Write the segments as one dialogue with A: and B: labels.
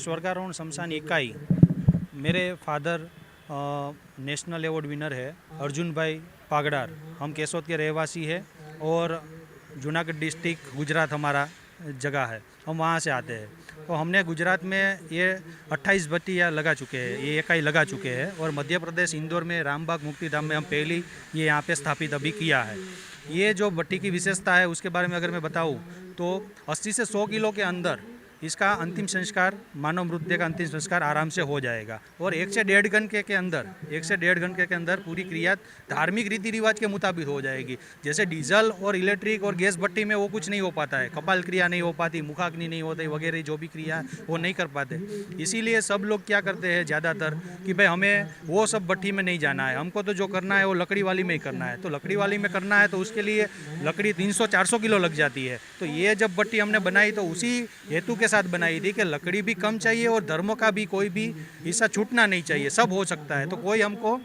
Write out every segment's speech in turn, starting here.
A: स्वर्गारोहण शमशान इकाई, मेरे फादर नेशनल अवार्ड विनर है अर्जुन भाई पागड़ार। हम केसोद के रहवासी है और जूनागढ़ डिस्ट्रिक्ट गुजरात हमारा जगह है, हम वहाँ से आते हैं। तो हमने गुजरात में ये 28 भट्टियाँ लगा चुके हैं, ये इकाई लगा चुके हैं। और मध्य प्रदेश इंदौर में रामबाग मुक्तिधाम में हम पहली ये यहाँ पे स्थापित अभी किया है। ये जो भट्टी की विशेषता है उसके बारे में अगर मैं बताऊँ तो 80 से 100 किलो के अंदर इसका अंतिम संस्कार, मानव मृतदेह का अंतिम संस्कार आराम से हो जाएगा। और 1 से 1.5 घंटे के अंदर, 1 से 1.5 घंटे के अंदर पूरी क्रिया धार्मिक रीति रिवाज के मुताबिक हो जाएगी। जैसे डीजल और इलेक्ट्रिक और गैस भट्टी में वो कुछ नहीं हो पाता है, कपाल क्रिया नहीं हो पाती, मुखाग्नि नहीं होती वगैरह, जो भी क्रिया वो नहीं कर पाते। इसीलिए सब लोग क्या करते हैं ज़्यादातर कि भाई हमें वो सब भट्टी में नहीं जाना है, हमको तो जो करना है वो लकड़ी वाली में ही करना है। तो लकड़ी वाली में करना है तो उसके लिए लकड़ी 300-400 किलो लग जाती है। तो ये जब भट्टी हमने बनाई तो उसी हेतु के साथ बनाई थी कि लकड़ी भी कम चाहिए और धर्म का भी कोई भी हिस्सा छूटना नहीं चाहिए, सब हो सकता है। तो कोई हमको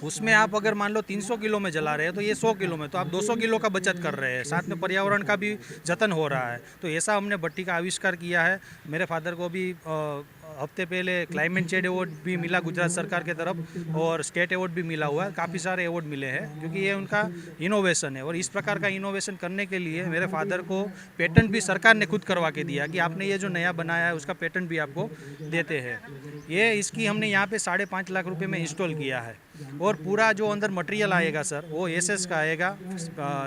A: उसमें आप अगर मान लो 300 किलो में जला रहे हैं तो ये 100 किलो में, तो आप 200 किलो का बचत कर रहे हैं, साथ में पर्यावरण का भी जतन हो रहा है। तो ऐसा हमने भट्टी का आविष्कार किया है। मेरे फादर को भी हफ्ते पहले क्लाइमेट चेंज अवार्ड भी मिला गुजरात सरकार के तरफ और स्टेट अवार्ड भी मिला हुआ है, काफ़ी सारे अवार्ड मिले हैं क्योंकि ये उनका इनोवेशन है। और इस प्रकार का इनोवेशन करने के लिए मेरे फादर को पेटेंट भी सरकार ने खुद करवा के दिया कि आपने ये जो नया बनाया है उसका पेटेंट भी आपको देते हैं। ये इसकी हमने यहाँ पे 5.5 लाख रुपए में इंस्टॉल किया है। और पूरा जो अंदर मटेरियल आएगा सर वो एसएस का आएगा,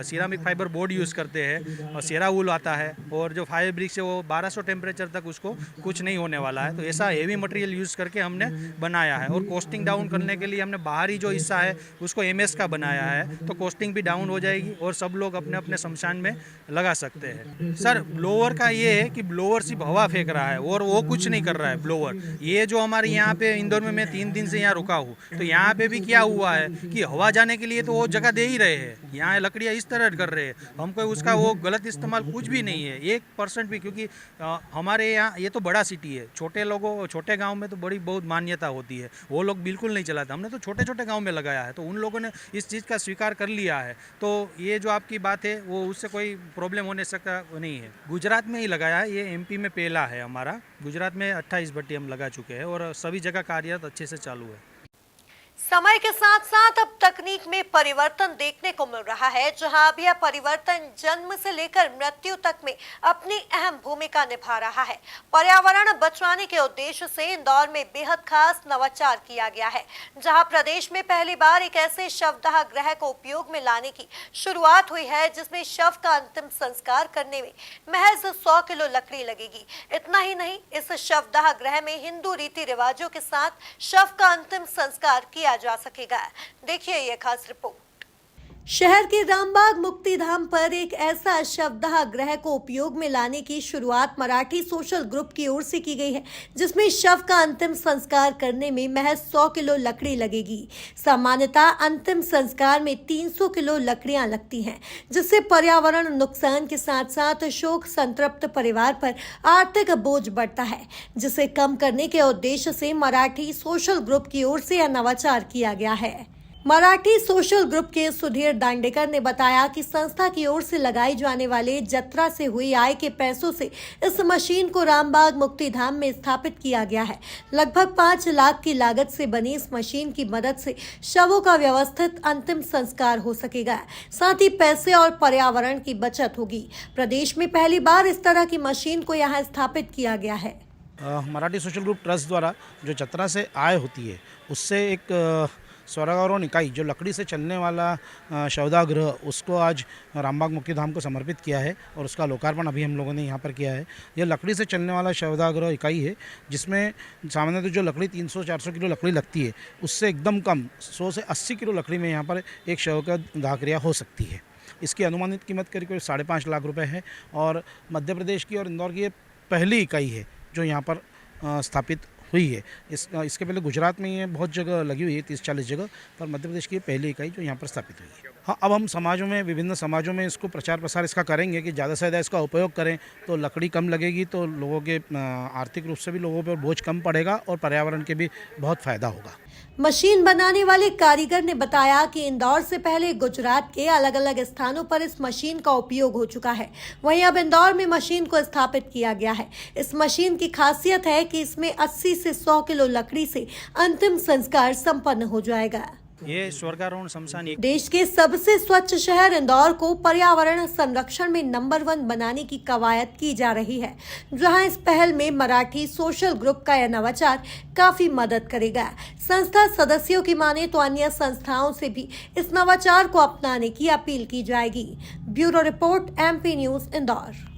A: सिरामिक फाइबर बोर्ड यूज़ करते हैं और सेरा वूल आता है। और जो फायर ब्रिक्स है वो 1200 टेम्परेचर तक उसको कुछ नहीं होने वाला है। तो ऐसा हेवी मटेरियल यूज़ करके हमने बनाया है। और कॉस्टिंग डाउन करने के लिए हमने बाहरी जो हिस्सा है उसको एमएस का बनाया है, तो कॉस्टिंग भी डाउन हो जाएगी और सब लोग अपने अपने शमशान में लगा सकते हैं। सर ब्लोअर का ये है कि ब्लोअर सिर्फ हवा फेंक रहा है और वो कुछ नहीं कर रहा है ब्लोअर। ये जो हमारे यहाँ पे इंदौर में मैं 3 दिन से यहाँ रुका हूँ, तो यहाँ पे भी क्या हुआ है कि हवा जाने के लिए तो वो जगह दे ही रहे हैं, यहाँ लकड़ियाँ इस तरह कर रहे हैं, हमको उसका वो गलत इस्तेमाल कुछ भी नहीं है 1% भी। क्योंकि हमारे यहाँ ये तो बड़ा सिटी है, छोटे गांव में तो बड़ी बहुत मान्यता होती है, वो लोग बिल्कुल नहीं चलाते। हमने तो छोटे छोटे गांव में लगाया है, तो उन लोगों ने इस चीज़ का स्वीकार कर लिया है। तो ये जो आपकी बात है वो उससे कोई प्रॉब्लम होने सकता नहीं है। गुजरात में ही लगाया है, ये एमपी में पहला है हमारा। गुजरात में 28 भट्टी हम लगा चुके हैं और सभी जगह कार्यरत अच्छे से चालू है।
B: समय के साथ साथ अब तकनीक में परिवर्तन देखने को मिल रहा है, जहां अब यह परिवर्तन जन्म से लेकर मृत्यु तक में अपनी अहम भूमिका निभा रहा है। पर्यावरण बचाने के उद्देश्य से इंदौर में बेहद खास नवाचार किया गया है, जहां प्रदेश में पहली बार एक ऐसे शवदाह गृह को उपयोग में लाने की शुरुआत हुई है जिसमें शव का अंतिम संस्कार करने में महज 100 किलो लकड़ी लगेगी। इतना ही नहीं, इस शवदाह गृह में हिंदू रीति रिवाजों के साथ शव का अंतिम संस्कार किया जा सकेगा। देखिए ये खास रिपोर्ट। शहर के रामबाग मुक्तिधाम पर एक ऐसा शवदाह गृह को उपयोग में लाने की शुरुआत मराठी सोशल ग्रुप की ओर से की गई है, जिसमें शव का अंतिम संस्कार करने में महज 100 किलो लकड़ी लगेगी। सामान्यतः अंतिम संस्कार में 300 किलो लकड़ियां लगती हैं, जिससे पर्यावरण नुकसान के साथ साथ शोक संतृप्त परिवार पर आर्थिक बोझ बढ़ता है, जिसे कम करने के उद्देश्य से मराठी सोशल ग्रुप की ओर से यह नवाचार किया गया है। मराठी सोशल ग्रुप के सुधीर दांडेकर ने बताया कि संस्था की ओर से लगाई जाने वाले जत्रा से हुई आय के पैसों से इस मशीन को रामबाग मुक्तिधाम में स्थापित किया गया है। लगभग 5 लाख की लागत से बनी इस मशीन की मदद से शवों का व्यवस्थित अंतिम संस्कार हो सकेगा, साथ ही पैसे और पर्यावरण की बचत होगी। प्रदेश में पहली बार इस तरह की मशीन को यहाँ स्थापित किया गया है।
C: मराठी सोशल ग्रुप ट्रस्ट द्वारा जो जत्रा से आय होती है उससे एक स्वर्गारोहण इकाई जो लकड़ी से चलने वाला शवदाह गृह, उसको आज रामबाग मुक्तिधाम को समर्पित किया है और उसका लोकार्पण अभी हम लोगों ने यहाँ पर किया है। यह लकड़ी से चलने वाला शवदाह गृह इकाई है जिसमें सामान्यतः जो लकड़ी 300-400 किलो लकड़ी लगती है उससे एकदम कम 100 से 80 किलो लकड़ी में यहाँ पर एक शव का दाह क्रिया हो सकती है। इसकी अनुमानित कीमत करीब 5.5 लाख रुपये है और मध्य प्रदेश की और इंदौर की ये पहली इकाई है जो यहाँ पर स्थापित हुई है। इसके पहले गुजरात में ये बहुत जगह लगी हुई है, 30-40 जगह, पर मध्य प्रदेश की पहली इकाई जो यहाँ पर स्थापित हुई है। हाँ, अब हम समाजों में, विभिन्न समाजों में इसको प्रचार प्रसार इसका करेंगे कि ज़्यादा से ज़्यादा इसका उपयोग करें, तो लकड़ी कम लगेगी, तो लोगों के आर्थिक रूप से भी लोगों पर बोझ कम पड़ेगा और पर्यावरण के भी बहुत फ़ायदा होगा।
B: मशीन बनाने वाले कारीगर ने बताया कि इंदौर से पहले गुजरात के अलग अलग स्थानों पर इस मशीन का उपयोग हो चुका है, वहीं अब इंदौर में मशीन को स्थापित किया गया है। इस मशीन की खासियत है कि इसमें 80 से 100 किलो लकड़ी से अंतिम संस्कार संपन्न हो जाएगा।
A: ये स्वर्गारोहण शमशान एक
B: देश के सबसे स्वच्छ शहर इंदौर को पर्यावरण संरक्षण में नंबर 1 बनाने की कवायद की जा रही है, जहां इस पहल में मराठी सोशल ग्रुप का यह नवाचार काफी मदद करेगा। संस्था सदस्यों की माने तो अन्य संस्थाओं से भी इस नवाचार को अपनाने की अपील की जाएगी। Bureau report, MP news, Indore.